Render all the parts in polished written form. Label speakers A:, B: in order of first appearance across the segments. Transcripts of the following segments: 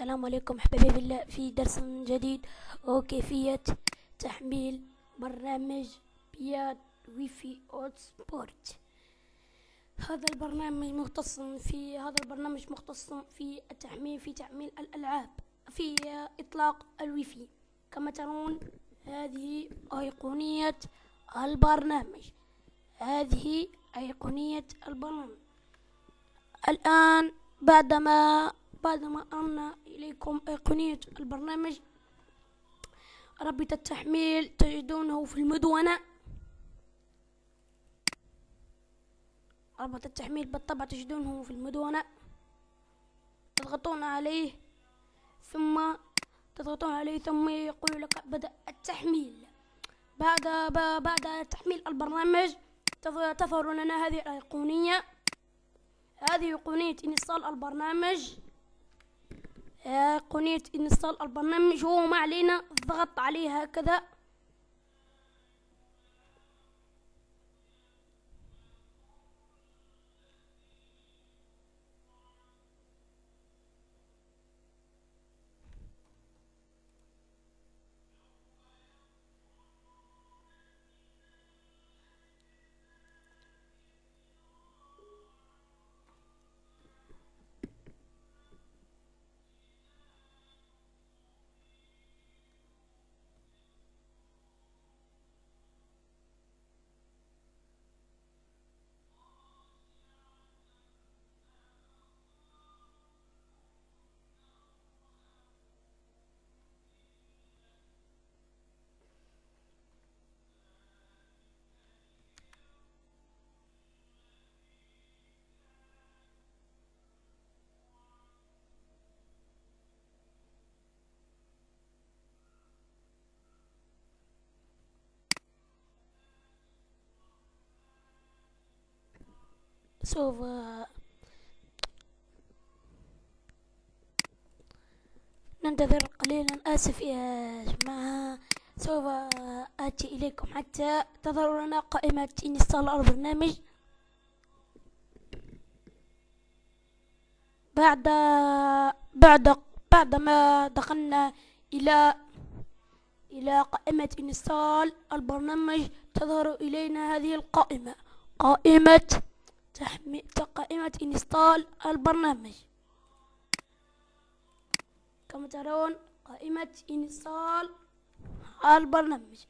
A: السلام عليكم حبايبي بالله في درس جديد وكيفية تحميل برنامج بياد ويفي اوت سبورت. هذا البرنامج مختص في تحميل الألعاب في إطلاق الويفي. كما ترون هذه أيقونية البرنامج. الآن بعدما أرنا إليكم أيقونية البرنامج، رابط التحميل تجدونه في المدونة. رابط التحميل بالطبع تجدونه في المدونة. تضغطون عليه ثم يقول لك بدأ التحميل. بعد تحميل البرنامج تظهر لنا هذه الأيقونية. هذه أيقونية إنستال البرنامج. هو ما علينا الضغط عليه هكذا. سوف ننتظر قليلا. آسف يا جماعة، سوف آتي إليكم حتى تظهر لنا قائمة إنستال البرنامج. بعدما دخلنا إلى قائمة إنستال البرنامج، تظهر إلينا هذه القائمة، قائمة إنستال البرنامج. كما ترون قائمة إنستال البرنامج.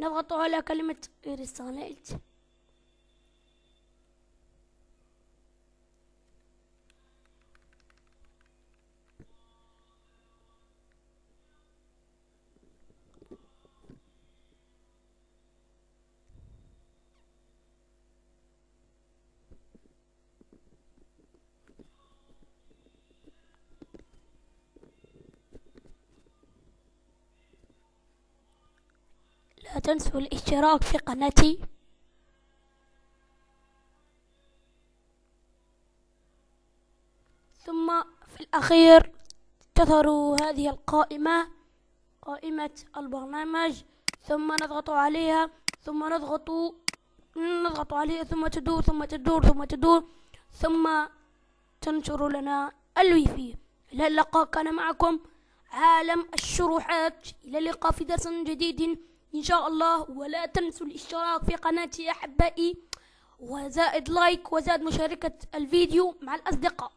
A: نضغط على كلمة إنستاليت. لا تنسوا الاشتراك في قناتي. ثم في الأخير تظهر هذه القائمة، قائمة البرنامج. ثم نضغط عليها، ثم تدور ثم تنشر لنا الويفي. إلى اللقاء. كان معكم عالم الشروحات. إلى اللقاء في درس جديد إن شاء الله. ولا تنسوا الاشتراك في قناتي يا أحبائي، وزائد لايك وزائد مشاركة الفيديو مع الأصدقاء.